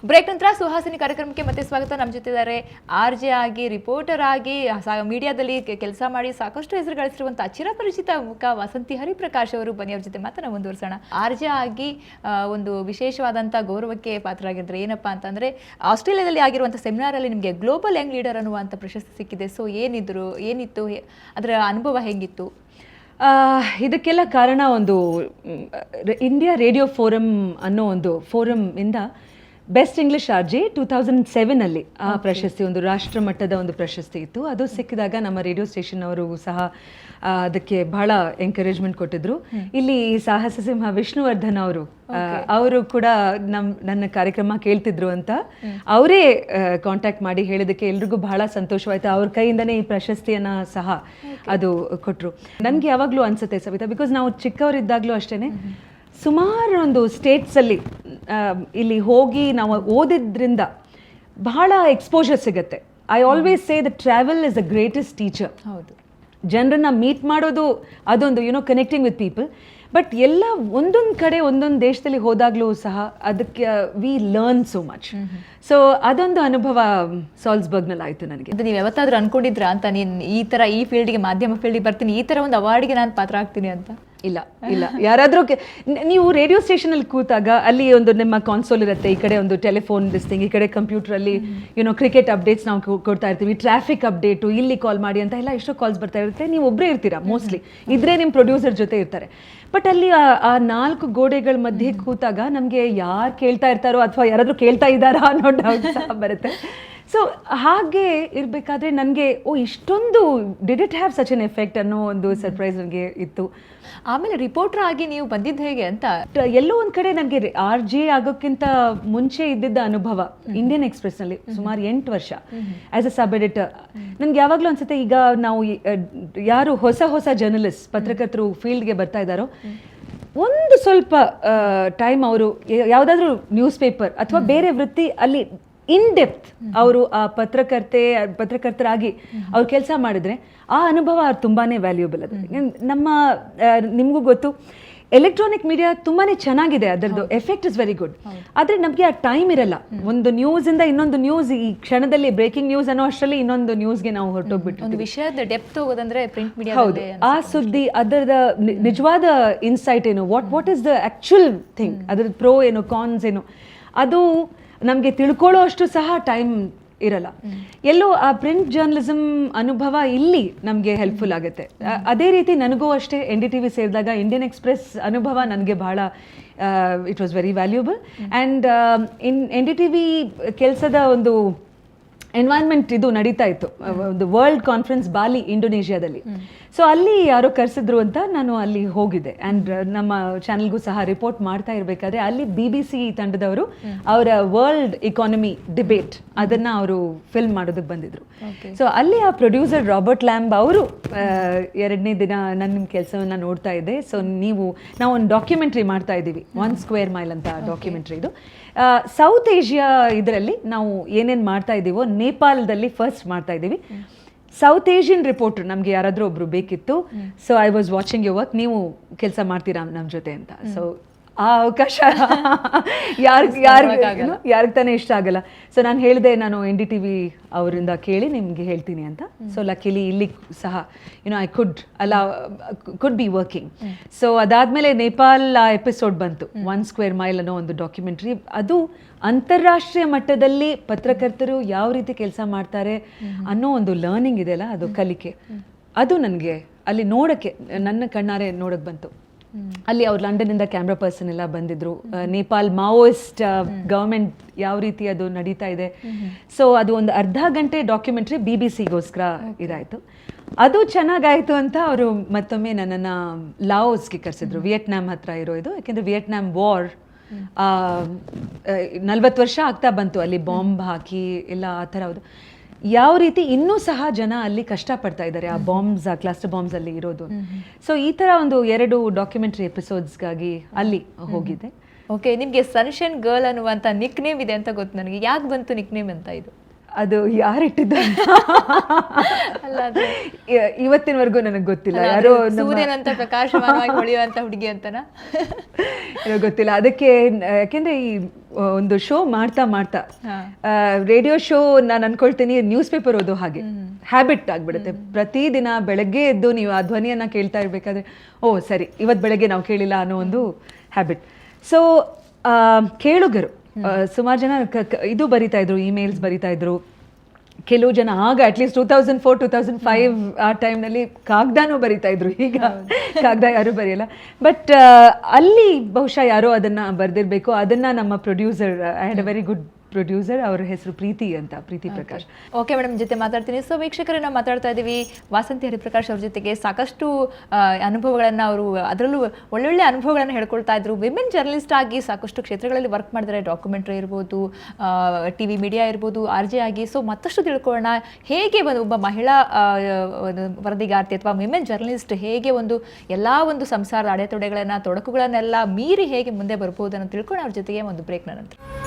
Break ನಂತರ ಸುಹಾಸಿನಿ ಕಾರ್ಯಕ್ರಮಕ್ಕೆ ಮತ್ತೆ ಸ್ವಾಗತ. ನಮ್ಮ ಜೊತೆ ಇದ್ದಾರೆ RJ ಆಗಿ, ರಿಪೋರ್ಟರ್ ಆಗಿ, ಮೀಡಿಯಾದಲ್ಲಿ ಕೆಲಸ ಮಾಡಿ ಸಾಕಷ್ಟು ಹೆಸರು ಗಳಿಸಿರುವಂಥ ಚಿರಪರಿಚಿತ ಮುಖ ವಸಂತಿ ಹರಿಪ್ರಕಾಶ್ ಅವರು. ಬನ್ನಿ ಅವ್ರ ಜೊತೆ ಮಾತನ್ನ ಮುಂದುವರಿಸೋಣ. RJ ಆಗಿ ಒಂದು ವಿಶೇಷವಾದಂಥ ಗೌರವಕ್ಕೆ ಪಾತ್ರರಾಗಿದ್ರೆ ಏನಪ್ಪಾ ಅಂತಂದ್ರೆ, ಆಸ್ಟ್ರೇಲಿಯಾದಲ್ಲಿ ಆಗಿರುವಂಥ ಸೆಮಿನಾರಲ್ಲಿ ನಿಮಗೆ ಗ್ಲೋಬಲ್ ಯಂಗ್ ಲೀಡರ್ ಅನ್ನುವಂಥ ಪ್ರಶಸ್ತಿ ಸಿಕ್ಕಿದೆ. ಸೊ ಏನಿತ್ತು ಅದರ ಅನುಭವ ಹೇಗಿತ್ತು? ಇದಕ್ಕೆಲ್ಲ ಕಾರಣ ಒಂದು ಇಂಡಿಯಾ ರೇಡಿಯೋ ಫೋರಮ್ ಅನ್ನೋ ಒಂದು ಫೋರಮ್ ಇಂದ ಬೆಸ್ಟ್ ಇಂಗ್ಲಿಷ್ RJ 2007 ಆ ಪ್ರಶಸ್ತಿ, ಒಂದು ರಾಷ್ಟ್ರ ಮಟ್ಟದ ಒಂದು ಪ್ರಶಸ್ತಿ ಇತ್ತು. ಅದು ಸಿಕ್ಕಿದಾಗ ನಮ್ಮ ರೇಡಿಯೋ ಸ್ಟೇಷನ್ ಅವರು ಸಹ ಅದಕ್ಕೆ ಬಹಳ ಎಂಕರೇಜ್ಮೆಂಟ್ ಕೊಟ್ಟಿದ್ರು. ಇಲ್ಲಿ ಸಾಹಸ ಸಿಂಹ ವಿಷ್ಣುವರ್ಧನ್ ಅವರು ಕೂಡ ನನ್ನ ಕಾರ್ಯಕ್ರಮ ಕೇಳ್ತಿದ್ರು ಅಂತ ಅವರೇ ಕಾಂಟ್ಯಾಕ್ಟ್ ಮಾಡಿ ಹೇಳಿದಕ್ಕೆ ಎಲ್ರಿಗೂ ಬಹಳ ಸಂತೋಷವಾಯ್ತು. ಅವ್ರ ಕೈಯಿಂದನೇ ಈ ಪ್ರಶಸ್ತಿಯನ್ನ ಸಹ ಅದು ಕೊಟ್ಟರು. ನನಗೆ ಯಾವಾಗಲೂ ಅನ್ಸುತ್ತೆ ಸವಿತಾ, ಬಿಕಾಸ್ ನಾವು ಚಿಕ್ಕವರಿದ್ದಾಗಲೂ ಅಷ್ಟೇ ಸುಮಾರು ಒಂದು ಸ್ಟೇಟ್ಸಲ್ಲಿ ಇಲ್ಲಿ ಹೋಗಿ ನಾವು ಓದಿದ್ರಿಂದ ಬಹಳ ಎಕ್ಸ್ಪೋಜರ್ ಸಿಗುತ್ತೆ. I always say the travel is the greatest teacher. ಹೌದು, ಜನರನ್ನ ಮೀಟ್ ಮಾಡೋದು ಅದೊಂದು ಕನೆಕ್ಟಿಂಗ್ ವಿತ್ ಪೀಪಲ್. ಬಟ್ ಎಲ್ಲ ಒಂದೊಂದು ಕಡೆ ಒಂದೊಂದು ದೇಶದಲ್ಲಿ ಹೋದಾಗಲೂ ಸಹ ಅದಕ್ಕೆ we learn so much. So ಅದೊಂದು ಅನುಭವ ಸಾಲ್ಸ್ಬರ್ಗ್ನಲ್ಲಿ ಆಯಿತು ನನಗೆ. ಅದು ನೀವು ಯಾವತ್ತಾದ್ರೂ ಅನ್ಕೊಂಡಿದ್ರಾ ಅಂತ, ಈ ಫೀಲ್ಡ್ಗೆ, ಮಾಧ್ಯಮ ಫೀಲ್ಡ್ಗೆ ಬರ್ತೀನಿ, ಈ ಥರ ಒಂದು ಅವಾರ್ಡ್ಗೆ ನಾನು ಪಾತ್ರ ಆಗ್ತೀನಿ ಅಂತ? ಇಲ್ಲ ಯಾರಾದರೂ ನೀವು ರೇಡಿಯೋ ಸ್ಟೇಷನಲ್ಲಿ ಕೂತಾಗ ಅಲ್ಲಿ ಒಂದು ನಿಮ್ಮ ಕಾನ್ಸೋಲ್ ಇರುತ್ತೆ, ಈ ಕಡೆ ಒಂದು ಟೆಲಿಫೋನ್ ಲಿಸ್ಟಿಂಗ್, ಈ ಕಡೆ ಕಂಪ್ಯೂಟರಲ್ಲಿ ಕ್ರಿಕೆಟ್ ಅಪ್ಡೇಟ್ಸ್ ನಾವು ಕೊಡ್ತಾ ಇರ್ತೀವಿ, ಟ್ರಾಫಿಕ್ ಅಪ್ಡೇಟು, ಇಲ್ಲಿ ಕಾಲ್ ಮಾಡಿ ಅಂತ ಎಲ್ಲ ಎಷ್ಟೋ ಕಾಲ್ಸ್ ಬರ್ತಾ ಇರುತ್ತೆ. ನೀವು ಒಬ್ಬರೇ ಇರ್ತೀರಾ ಮೋಸ್ಟ್ಲಿ, ಇದ್ರೆ ನಿಮ್ಮ ಪ್ರೊಡ್ಯೂಸರ್ ಜೊತೆ ಇರ್ತಾರೆ. ಬಟ್ ಅಲ್ಲಿ ಆ 4 ಗೋಡೆಗಳ ಮಧ್ಯೆ ಕೂತಾಗ ನಮಗೆ ಯಾರು ಕೇಳ್ತಾ ಇರ್ತಾರೋ ಅಥವಾ ಯಾರಾದರೂ ಕೇಳ್ತಾ ಇದ್ದಾರಾ ಅನ್ನೋ ಡೌಟ್ ಸಹ ಬರುತ್ತೆ. ಸೊ ಹಾಗೆ ಇರಬೇಕಾದ್ರೆ ನನಗೆ ಇಷ್ಟೊಂದು did it have such N effect ಅನ್ನೋ ಒಂದು ಸರ್ಪ್ರೈಸ್ ನನಗೆ ಇತ್ತು. ಆಮೇಲೆ ರಿಪೋರ್ಟರ್ ಆಗಿ ನೀವು ಬಂದಿದ್ದು ಹೇಗೆ ಅಂತ, ಎಲ್ಲೋ ಒಂದು ಕಡೆ ನನಗೆ RJ ಆಗೋಕ್ಕಿಂತ ಮುಂಚೆ ಇದ್ದಿದ್ದ ಅನುಭವ ಇಂಡಿಯನ್ ಎಕ್ಸ್ಪ್ರೆಸ್ನಲ್ಲಿ ಸುಮಾರು 8 ವರ್ಷ ಆಸ್ ಅ ಸಬ್ ಎಡಿಟರ್. ನನಗೆ ಯಾವಾಗಲೂ ಅನ್ಸುತ್ತೆ, ಈಗ ನಾವು ಯಾರು ಹೊಸ ಜರ್ನಲಿಸ್ಟ್ ಪತ್ರಕರ್ತರು ಫೀಲ್ಡ್ಗೆ ಬರ್ತಾ ಇದ್ದಾರೋ, ಒಂದು ಸ್ವಲ್ಪ ಟೈಮ್ ಅವರು ಯಾವುದಾದ್ರೂ ನ್ಯೂಸ್ ಪೇಪರ್ ಅಥವಾ ಬೇರೆ ವೃತ್ತಿ ಅಲ್ಲಿ ಇನ್ ಡೆಪ್ತ್ ಅವರು ಆ ಪತ್ರಕರ್ತರಾಗಿ ಅವ್ರು ಕೆಲಸ ಮಾಡಿದ್ರೆ ಆ ಅನುಭವ ತುಂಬಾನೇ ವ್ಯಾಲ್ಯೂಬಲ್. ಅದು ನಿಮಗೂ ಗೊತ್ತು, ಎಲೆಕ್ಟ್ರಾನಿಕ್ ಮೀಡಿಯಾ ತುಂಬಾನೇ ಚೆನ್ನಾಗಿದೆ, ಅದರದ್ದು ಎಫೆಕ್ಟ್ ಇಸ್ ವೆರಿ ಗುಡ್. ಆದರೆ ನಮಗೆ ಆ ಟೈಮ್ ಇರಲ್ಲ. ಒಂದು ನ್ಯೂಸಿಂದ ಇನ್ನೊಂದು ನ್ಯೂಸ್, ಈ ಕ್ಷಣದಲ್ಲಿ ಬ್ರೇಕಿಂಗ್ ನ್ಯೂಸ್ ಅನ್ನೋ ಅಷ್ಟರಲ್ಲಿ ಇನ್ನೊಂದು ನ್ಯೂಸ್ಗೆ ನಾವು ಹೊರಟೋಗ್ಬಿಟ್ಟು ಒಂದು ವಿಷಯದ ಡೆಪ್ತ್ ಹೋಗೋದಂದ್ರೆ ಪ್ರಿಂಟ್ ಮೀಡಿಯಾ. ಹೌದು, ಆ ಸುದ್ದಿ ಅದರದ ನಿಜವಾದ ಇನ್ಸೈಟ್ ಏನು, what is the actual thing, ಅದ್ರ ಪ್ರೋ ಏನು ಕಾನ್ಸ್ ಏನು, ಅದು ನಮಗೆ ತಿಳ್ಕೊಳ್ಳೋ ಅಷ್ಟು ಸಹ ಟೈಮ್ ಇರಲ್ಲ. ಎಲ್ಲೋ ಆ ಪ್ರಿಂಟ್ ಜರ್ನಲಿಸಮ್ ಅನುಭವ ಇಲ್ಲಿ ನಮಗೆ ಹೆಲ್ಪ್ಫುಲ್ ಆಗುತ್ತೆ. ಅದೇ ರೀತಿ ನನಗೂ ಅಷ್ಟೇ NDTV ಸೇರಿದಾಗ ಇಂಡಿಯನ್ ಎಕ್ಸ್ಪ್ರೆಸ್ ಅನುಭವ ನನಗೆ ಬಹಳ it was very valuable. And NDTV ಕೆಲಸದ ಒಂದು ಎನ್ವೈರ್ನ್ಮೆಂಟ್ ಇದು ನಡೀತಾ ಇತ್ತು, ಒಂದು ವರ್ಲ್ಡ್ ಕಾನ್ಫರೆನ್ಸ್ ಬಾಲಿ, ಇಂಡೋನೇಷ್ಯಾದಲ್ಲಿ. ಸೊ ಅಲ್ಲಿ ಯಾರೋ ಕರೆಸಿದ್ರು ಅಂತ ನಾನು ಅಲ್ಲಿ ಹೋಗಿದ್ದೆ. ಆ್ಯಂಡ್ ನಮ್ಮ ಚಾನಲ್ಗೂ ಸಹ ರಿಪೋರ್ಟ್ ಮಾಡ್ತಾ ಇರಬೇಕಾದ್ರೆ ಅಲ್ಲಿ BBC ತಂಡದವರು ಅವರ ವರ್ಲ್ಡ್ ಇಕಾನಮಿ ಡಿಬೇಟ್ ಅದನ್ನು ಅವರು ಫಿಲ್ಮ್ ಮಾಡೋದಕ್ಕೆ ಬಂದಿದ್ರು. ಸೊ ಅಲ್ಲಿ ಆ ಪ್ರೊಡ್ಯೂಸರ್ ರಾಬರ್ಟ್ ಲ್ಯಾಂಬ್ ಅವರು 2ನೇ ದಿನ ನನ್ನ ಕೆಲಸವನ್ನು ನೋಡ್ತಾ ಇದ್ದೆ. ಸೊ ನಾವು ಒಂದು ಡಾಕ್ಯುಮೆಂಟ್ರಿ ಮಾಡ್ತಾ ಇದ್ದೀವಿ, 1 ಸ್ಕ್ವೇರ್ ಮೈಲ್ ಅಂತ ಡಾಕ್ಯುಮೆಂಟ್ರಿ. ಇದು ಸೌತ್ ಏಷ್ಯಾ ಇದರಲ್ಲಿ ನಾವು ಏನೇನು ಮಾಡ್ತಾ ಇದ್ದೀವೋ, ನೇಪಾಳದಲ್ಲಿ ಫಸ್ಟ್ ಮಾಡ್ತಾ ಇದ್ದೀವಿ. ಸೌತ್ ಏಷ್ಯನ್ ರಿಪೋರ್ಟರ್ ನಮಗೆ ಯಾರಾದರೂ ಒಬ್ರು ಬೇಕಿತ್ತು. So I was watching your work, ನೀವು ಕೆಲಸ ಮಾಡ್ತೀರಾ ನಮ್ಮ ಜೊತೆ ಅಂತ. ಸೊ ಆ ಅವಕಾಶ ಯಾರಿಗೆ ತಾನೇ ಇಷ್ಟ ಆಗಲ್ಲ. ಸೊ ನಾನು ಹೇಳಿದೆ, ನಾನು NDTV ಅವರಿಂದ ಕೇಳಿ ನಿಮಗೆ ಹೇಳ್ತೀನಿ ಅಂತ. ಸೊ ಲಕ್ಕಿಲಿ ಇಲ್ಲಿ ಸಹ I could be working. So ಅದಾದಮೇಲೆ ನೇಪಾಲ್ ಆ ಎಪಿಸೋಡ್ ಬಂತು, 1 ಸ್ಕ್ವೇರ್ ಮೈಲ್ ಅನ್ನೋ ಒಂದು ಡಾಕ್ಯುಮೆಂಟ್ರಿ. ಅದು ಅಂತಾರಾಷ್ಟ್ರೀಯ ಮಟ್ಟದಲ್ಲಿ ಪತ್ರಕರ್ತರು ಯಾವ ರೀತಿ ಕೆಲಸ ಮಾಡ್ತಾರೆ ಅನ್ನೋ ಒಂದು ಲರ್ನಿಂಗ್ ಇದೆಯಲ್ಲ, ಅದು ಕಲಿಕೆ, ಅದು ನನಗೆ ಅಲ್ಲಿ ನೋಡೋಕ್ಕೆ, ನನ್ನ ಕಣ್ಣಾರೆ ನೋಡೋಕ್ಕೆ ಬಂತು. ಅಲ್ಲಿ ಅವ್ರು ಲಂಡನ್ನಿಂದ ಕ್ಯಾಮ್ರಾ ಪರ್ಸನ್ ಎಲ್ಲ ಬಂದಿದ್ರು. ನೇಪಾಲ್ ಮಾವೋಯಿಸ್ಟ್ ಗವರ್ಮೆಂಟ್ ಯಾವ ರೀತಿ ಅದು ನಡೀತಾ ಇದೆ. ಸೊ ಅದು ಒಂದು ಅರ್ಧ ಗಂಟೆ ಡಾಕ್ಯುಮೆಂಟ್ರಿ BBCಗೋಸ್ಕರ ಇದಾಯಿತು. ಅದು ಚೆನ್ನಾಗಾಯಿತು ಅಂತ ಅವರು ಮತ್ತೊಮ್ಮೆ ನನ್ನನ್ನು ಲಾವೋಸ್ಗೆ ಕರೆಸಿದ್ರು, ವಿಯೆಟ್ನಾಂ ಹತ್ರ ಇರೋ ಇದು. ಯಾಕೆಂದರೆ ವಿಯೆಟ್ನಾಂ ವಾರ್ 40 ವರ್ಷ ಆಗ್ತಾ ಬಂತು, ಅಲ್ಲಿ ಬಾಂಬ್ ಹಾಕಿ ಎಲ್ಲ ಆ ಥರ. ಹೌದು, ಯಾವ ರೀತಿ ಇನ್ನೂ ಸಹ ಜನ ಅಲ್ಲಿ ಕಷ್ಟಪಡ್ತಾ ಇದ್ದಾರೆ ಆ ಬಾಂಬ್ಸ್, ಆ ಕ್ಲಸ್ಟರ್ ಬಾಂಬ್ಸ್ ಅಲ್ಲಿ ಇರೋದು. ಸೊ ಈ ಥರ ಒಂದು 2 ಡಾಕ್ಯುಮೆಂಟ್ರಿ ಎಪಿಸೋಡ್ಸ್ಗಾಗಿ ಅಲ್ಲಿ ಹೋಗಿದ್ದೆ. ಓಕೆ, ನಿಮಗೆ ಸನ್ಶೈನ್ ಗರ್ಲ್ ಅನ್ನುವಂಥ ನಿಕ್ ನೇಮ್ ಇದೆ ಅಂತ ಗೊತ್ತು ನನಗೆ. ಯಾಕೆ ಬಂತು ನಿಕ್ ನೇಮ್ ಅಂತ ಇದು? ಅದು ಯಾರಿಟ್ಟಿದ್ದು ಅಲ್ಲ ಅದು ಇವತ್ತಿನವರೆಗೂ ನನಗೆ ಗೊತ್ತಿಲ್ಲ. ಅಲ್ಲ, ಯಾರೋ ಅದು ಸೂರ್ಯನಂತ ಪ್ರಕಾಶಮಾನವಾಗಿ ಹೊಳೆಯುವಂತ ಹುಡುಗಿ ಅಂತನಾ? ಏನೋ ಗೊತ್ತಿಲ್ಲ. ಅದಕ್ಕೆ ಯಾಕೆಂದ್ರೆ ಈ ಒಂದು ಶೋ ಮಾಡ್ತಾ ಮಾಡ್ತಾ ರೇಡಿಯೋ ಶೋ ನಾನು ಅನ್ಕೊಳ್ತೀನಿ ನ್ಯೂಸ್ ಪೇಪರ್ ಓದೋ ಹಾಗೆ ಹ್ಯಾಬಿಟ್ ಆಗ್ಬಿಡುತ್ತೆ. ಪ್ರತಿದಿನ ಬೆಳಗ್ಗೆ ಎದ್ದು ನೀವು ಆ ಧ್ವನಿಯನ್ನ ಕೇಳ್ತಾ ಇರ್ಬೇಕಾದ್ರೆ ಓ ಸರಿ ಇವತ್ತು ಬೆಳಗ್ಗೆ ನಾವು ಕೇಳಿಲ್ಲ ಅನ್ನೋ ಒಂದು ಹ್ಯಾಬಿಟ್. ಸೊ ಕೇಳುಗರು ಸುಮಾರು ಜನ ಇದು ಬರಿತಾ ಇದ್ರು, ಇಮೇಲ್ಸ್ ಬರಿತಾ ಇದ್ರು. ಕೆಲವು ಜನ ಆಗ ಅಟ್ಲೀಸ್ಟ್ 2004 2005 ಆ ಟೈಮ್ನಲ್ಲಿ ಕಾಗ್ದಾನೂ ಬರಿತಾ ಇದ್ರು. ಈಗ ಕಾಗ್ದ ಯಾರು ಬರೆಯಲ್ಲ. ಬಟ್ ಅಲ್ಲಿ ಬಹುಶಃ ಯಾರೋ ಅದನ್ನ ಬರ್ದಿರ್ಬೇಕು. ಅದನ್ನ ನಮ್ಮ producer, I had a very good producer, ಅವ್ರ ಹೆಸರು ಪ್ರೀತಿ ಅಂತ, ಪ್ರೀತಿ ಪ್ರಕಾಶ್. ಓಕೆ ಮೇಡಮ್, ಜೊತೆ ಮಾತಾಡ್ತೀನಿ. ಸೊ ವೀಕ್ಷಕರೇ, ನಾವು ಮಾತಾಡ್ತಾ ಇದ್ದೀವಿ ವಾಸಂತಿ ಹರಿಪ್ರಕಾಶ್ ಅವ್ರ ಜೊತೆಗೆ. ಸಾಕಷ್ಟು ಅನುಭವಗಳನ್ನು ಅವರು, ಅದರಲ್ಲೂ ಒಳ್ಳೊಳ್ಳೆ ಅನುಭವಗಳನ್ನು ಹೇಳ್ಕೊಳ್ತಾ ಇದ್ರು. ವಿಮೆನ್ ಜರ್ನಲಿಸ್ಟ್ ಆಗಿ ಸಾಕಷ್ಟು ಕ್ಷೇತ್ರಗಳಲ್ಲಿ ವರ್ಕ್ ಮಾಡಿದ್ದಾರೆ. ಡಾಕ್ಯುಮೆಂಟ್ರಿ ಇರ್ಬೋದು, ಟಿ ವಿ ಮೀಡಿಯಾ ಇರ್ಬೋದು, RJ ಆಗಿ. ಸೊ ಮತ್ತಷ್ಟು ತಿಳ್ಕೊಳ್ಳೋಣ, ಹೇಗೆ ಒಬ್ಬ ಮಹಿಳಾ ವರದಿಗಾರ್ತಿ ಅಥವಾ ವಿಮೆನ್ ಜರ್ನಲಿಸ್ಟ್ ಹೇಗೆ ಎಲ್ಲ ಒಂದು ಸಂಸಾರದ ಅಡೆತೊಡೆಗಳನ್ನು, ತೊಡಕುಗಳನ್ನೆಲ್ಲ ಮೀರಿ ಹೇಗೆ ಮುಂದೆ ಬರ್ಬೋದು ಅನ್ನೋ ತಿಳ್ಕೊಂಡು ಅವ್ರ ಜೊತೆಗೆ ಒಂದು ಬ್ರೇಕ್ನ ನಂತರ